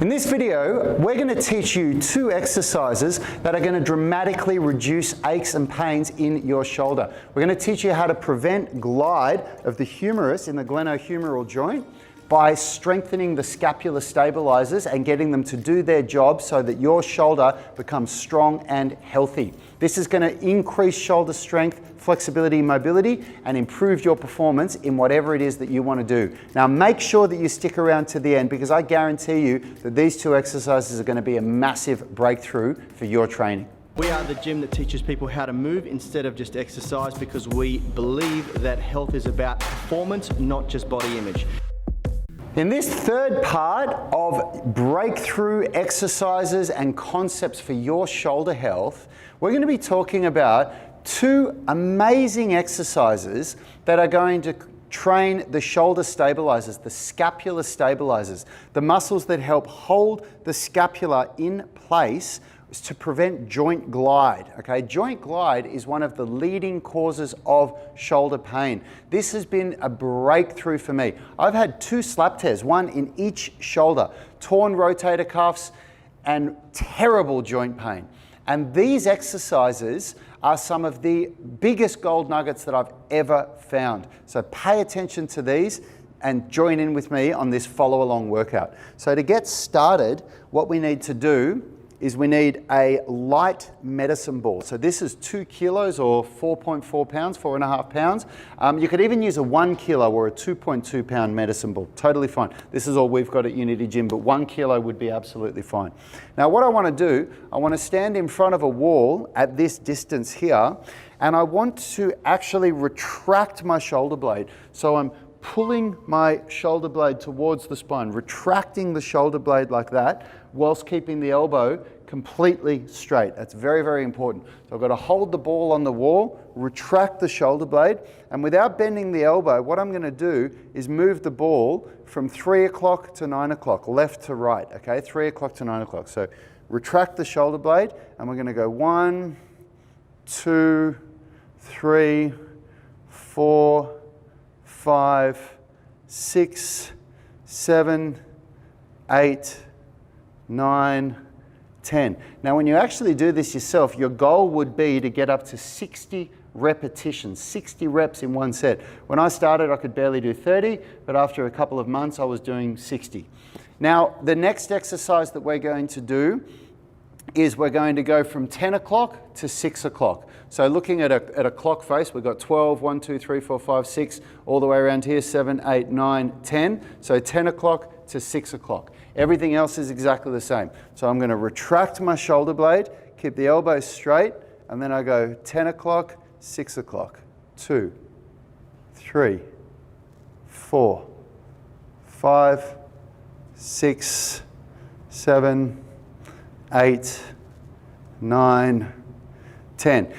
In this video, we're going to teach you 2 exercises that are going to dramatically reduce aches and pains in your shoulder. We're going to teach you how to prevent glide of the humerus in the glenohumeral joint by strengthening the scapular stabilizers and getting them to do their job so that your shoulder becomes strong and healthy. This is going to increase shoulder strength, flexibility, mobility, and improve your performance in whatever it is that you want to do. Now make sure that you stick around to the end, because I guarantee you that these 2 exercises are going to be a massive breakthrough for your training. We are the gym that teaches people how to move instead of just exercise, because we believe that health is about performance, not just body image. In this 3rd part of breakthrough exercises and concepts for your shoulder health, we're going to be talking about 2 amazing exercises that are going to train the shoulder stabilizers, the scapular stabilizers, the muscles that help hold the scapula in place to prevent joint glide. Okay, joint glide is one of the leading causes of shoulder pain. This has been a breakthrough for me. I've had 2 slap tears, one in each shoulder, torn rotator cuffs, and terrible joint pain. And these exercises are some of the biggest gold nuggets that I've ever found. So pay attention to these and join in with me on this follow-along workout. So to get started, what we need to do is we need a light medicine ball. So this is 2 kilos or 4.4 pounds, 4.5 pounds. You could even use a 1 kilo or a 2.2 pound medicine ball, totally fine. This is all we've got at Unity Gym, but 1 kilo would be absolutely fine. Now what I want to do, I want to stand in front of a wall at this distance here, and I want to actually retract my shoulder blade. So I'm pulling my shoulder blade towards the spine, retracting the shoulder blade like that, whilst keeping the elbow completely straight. That's very, very important. So I've got to hold the ball on the wall, retract the shoulder blade, and without bending the elbow, what I'm going to do is move the ball from 3 o'clock to 9 o'clock, left to right, okay? 3 o'clock to 9 o'clock. So retract the shoulder blade, and we're going to go 1, 2, 3, 4, 5, 6, 7, 8, 9, 10. Now when you actually do this yourself, your goal would be to get up to 60 repetitions, 60 reps in one set. When I started, I could barely do 30, but after a couple of months, I was doing 60. Now, the next exercise that we're going to do is we're going to go from 10 o'clock to 6 o'clock. So looking at a clock face, we've got 12, 1, 2, 3, 4, 5, 6, all the way around here, 7, 8, 9, 10. So 10 o'clock to 6 o'clock. Everything else is exactly the same. So I'm going to retract my shoulder blade, keep the elbow straight, and then I go 10 o'clock, 6 o'clock, 2, 3, 4, 5, 6, 7, 8, 9, 10.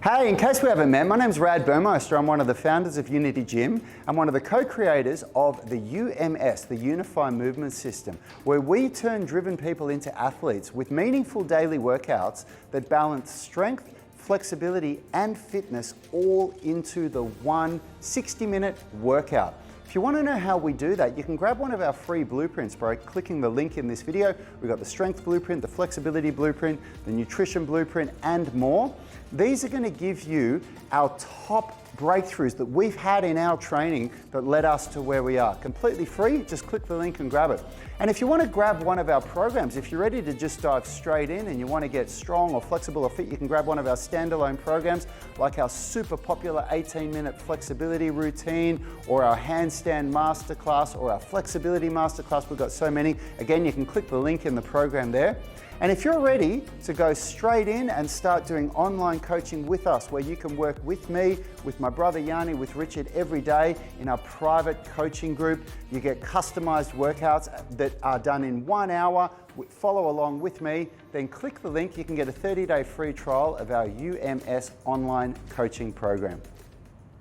Hey, in case we haven't met, my name's Rad Burmeister. I'm one of the founders of Unity Gym. I'm one of the co-creators of the UMS, the Unified Movement System, where we turn driven people into athletes with meaningful daily workouts that balance strength, flexibility, and fitness all into the one 60-minute workout. If you want to know how we do that, you can grab one of our free blueprints by clicking the link in this video. We've got the strength blueprint, the flexibility blueprint, the nutrition blueprint, and more. These are going to give you our top breakthroughs that we've had in our training that led us to where we are. Completely free, just click the link and grab it. And if you want to grab one of our programs, if you're ready to just dive straight in and you want to get strong or flexible or fit, you can grab one of our standalone programs like our super popular 18-minute flexibility routine or our handstand masterclass or our flexibility masterclass. We've got so many. Again, you can click the link in the program there. And if you're ready to go straight in and start doing online coaching with us, where you can work with me, with my brother Yanni, with Richard every day in our private coaching group, you get customized workouts that are done in 1 hour. Follow along with me, then click the link. You can get a 30-day free trial of our UMS online coaching program.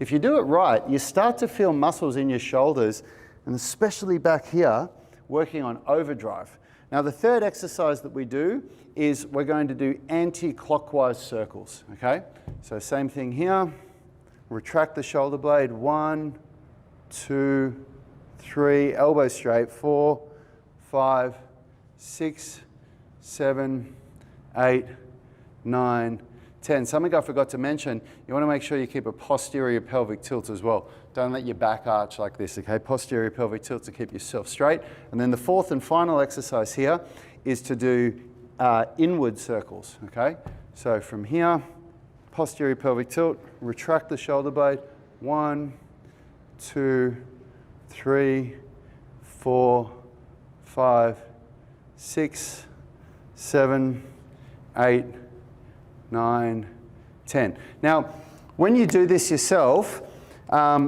If you do it right, you start to feel muscles in your shoulders, and especially back here, working on overdrive. Now the 3rd exercise that we do is we're going to do anti-clockwise circles, okay? So same thing here, retract the shoulder blade, 1, 2, 3, elbow straight, 4, 5, 6, 7, 8, 9, 10. Something I forgot to mention, you want to make sure you keep a posterior pelvic tilt as well. Don't let your back arch like this, okay? Posterior pelvic tilt to keep yourself straight. And then the fourth and final exercise here is to do inward circles, okay? So from here, posterior pelvic tilt, retract the shoulder blade. 1, 2, 3, 4, 5, 6, 7, 8, 9, 10. Now, when you do this yourself,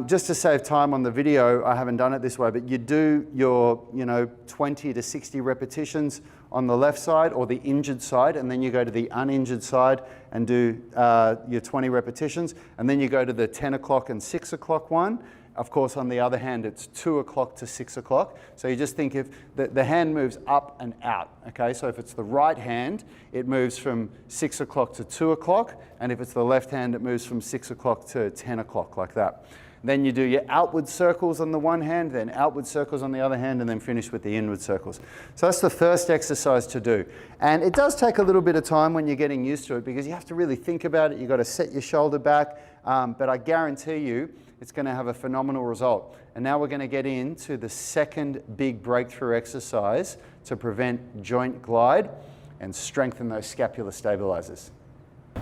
just to save time on the video, I haven't done it this way, but you do your 20 to 60 repetitions on the left side or the injured side, and then you go to the uninjured side and do your 20 repetitions, and then you go to the 10 o'clock and 6 o'clock one. Of course, on the other hand, it's 2 o'clock to 6 o'clock. So you just think if the hand moves up and out, okay? So if it's the right hand, it moves from 6 o'clock to 2 o'clock, and if it's the left hand, it moves from 6 o'clock to 10 o'clock, like that. Then you do your outward circles on the one hand, then outward circles on the other hand, and then finish with the inward circles. So that's the first exercise to do. And it does take a little bit of time when you're getting used to it because you have to really think about it. You've got to set your shoulder back, but I guarantee you it's going to have a phenomenal result. And now we're going to get into the second big breakthrough exercise to prevent joint glide and strengthen those scapular stabilizers.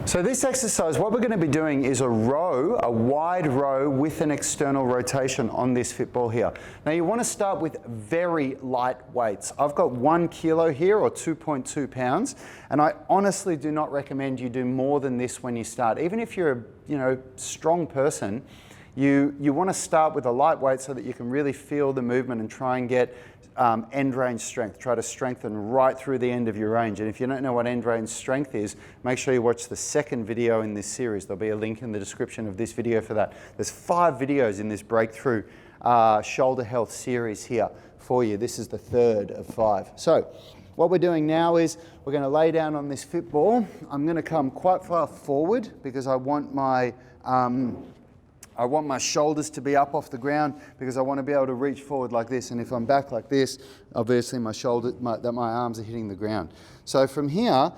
So this exercise, what we're going to be doing is a row, a wide row with an external rotation on this fitball here. Now you want to start with very light weights. I've got 1 kilo here or 2.2 pounds, and I honestly do not recommend you do more than this when you start. Even if you're a strong person, you want to start with a light weight so that you can really feel the movement and try and get end range strength. Try to strengthen right through the end of your range. And if you don't know what end range strength is, make sure you watch the second video in this series. There'll be a link in the description of this video for that. There's 5 videos in this breakthrough shoulder health series here for you. This is the third of 5. So what we're doing now is we're going to lay down on this fitball. I'm going to come quite far forward because I want my shoulders to be up off the ground because I want to be able to reach forward like this. And if I'm back like this, obviously my arms are hitting the ground. So from here,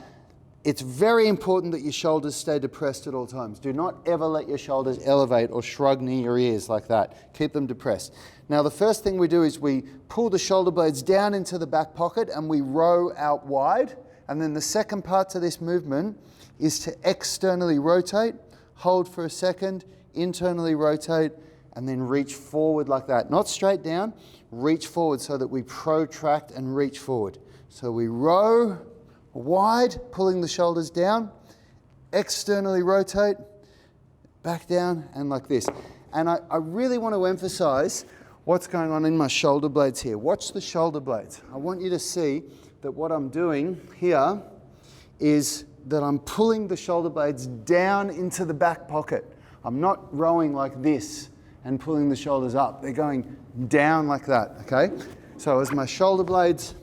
it's very important that your shoulders stay depressed at all times. Do not ever let your shoulders elevate or shrug near your ears like that. Keep them depressed. Now the first thing we do is we pull the shoulder blades down into the back pocket and we row out wide. And then the second part to this movement is to externally rotate, hold for a second, internally rotate, and then reach forward like that. Not straight down, reach forward so that we protract and reach forward. So we row wide, pulling the shoulders down, externally rotate, back down, and like this. And I really want to emphasize what's going on in my shoulder blades here. Watch the shoulder blades. I want you to see that what I'm doing here is that I'm pulling the shoulder blades down into the back pocket. I'm not rowing like this and pulling the shoulders up. They're going down like that, okay? So as my shoulder blades,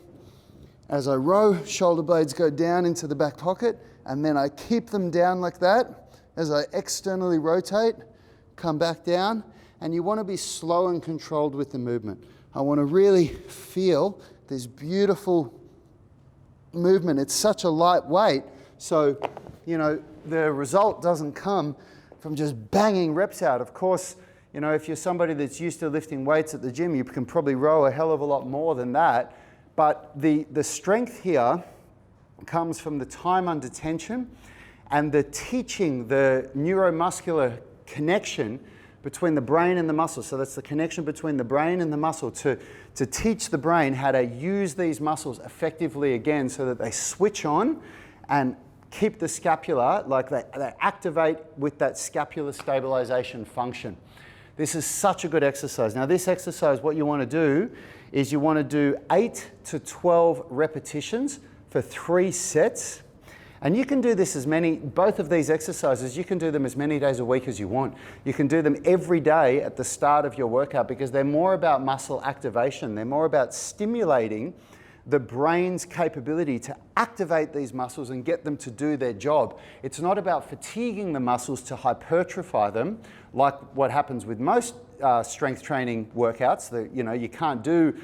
as I row, shoulder blades go down into the back pocket, and then I keep them down like that. As I externally rotate, come back down, and you want to be slow and controlled with the movement. I want to really feel this beautiful movement. It's such a light weight, so, the result doesn't come from just banging reps out. Of course, if you're somebody that's used to lifting weights at the gym, you can probably row a hell of a lot more than that. But the strength here comes from the time under tension and the teaching, the neuromuscular connection between the brain and the muscle. So that's the connection between the brain and the muscle to teach the brain how to use these muscles effectively again so that they switch on and keep the scapula, like they activate with that scapular stabilization function. This is such a good exercise. Now this exercise, what you want to do is you want to do 8 to 12 repetitions for 3 sets. And you can do this both of these exercises, you can do them as many days a week as you want. You can do them every day at the start of your workout because they're more about muscle activation. They're more about stimulating the brain's capability to activate these muscles and get them to do their job. It's not about fatiguing the muscles to hypertrophy them, like what happens with most strength training workouts. You can't do,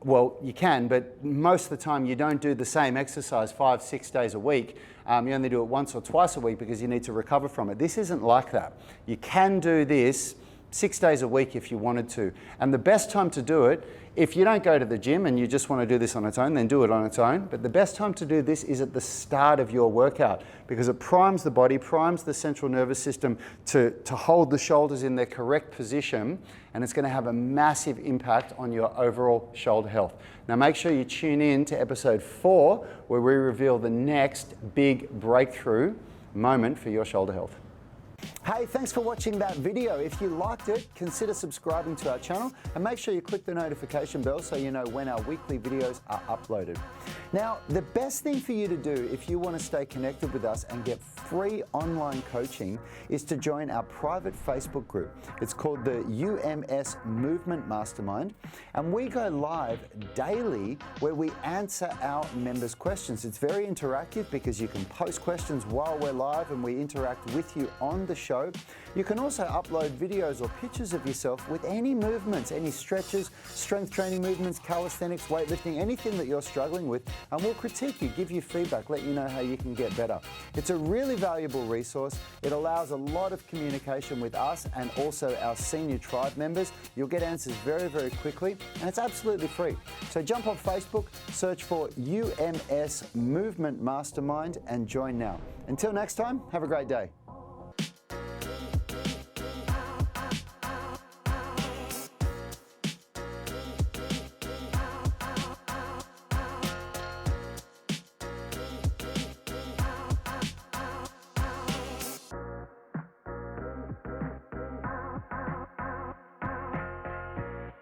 well, you can, but most of the time you don't do the same exercise 5-6 days a week. You only do it once or twice a week because you need to recover from it. This isn't like that. You can do this 6 days a week if you wanted to. And the best time to do it, if you don't go to the gym and you just want to do this on its own, then do it on its own. But the best time to do this is at the start of your workout because it primes the body, primes the central nervous system to hold the shoulders in their correct position, and it's going to have a massive impact on your overall shoulder health. Now make sure you tune in to episode 4 where we reveal the next big breakthrough moment for your shoulder health. Hey, thanks for watching that video. If you liked it, consider subscribing to our channel and make sure you click the notification bell so you know when our weekly videos are uploaded. Now, the best thing for you to do if you want to stay connected with us and get free online coaching is to join our private Facebook group. It's called the UMS Movement Mastermind, and we go live daily where we answer our members' questions. It's very interactive because you can post questions while we're live and we interact with you on the show. You can also upload videos or pictures of yourself with any movements, any stretches, strength training movements, calisthenics, weightlifting, anything that you're struggling with, and we'll critique you, give you feedback, let you know how you can get better. It's a really valuable resource. It allows a lot of communication with us and also our senior tribe members. You'll get answers very, very quickly, and it's absolutely free. So jump on Facebook, search for UMS Movement Mastermind and join now. Until next time, have a great day.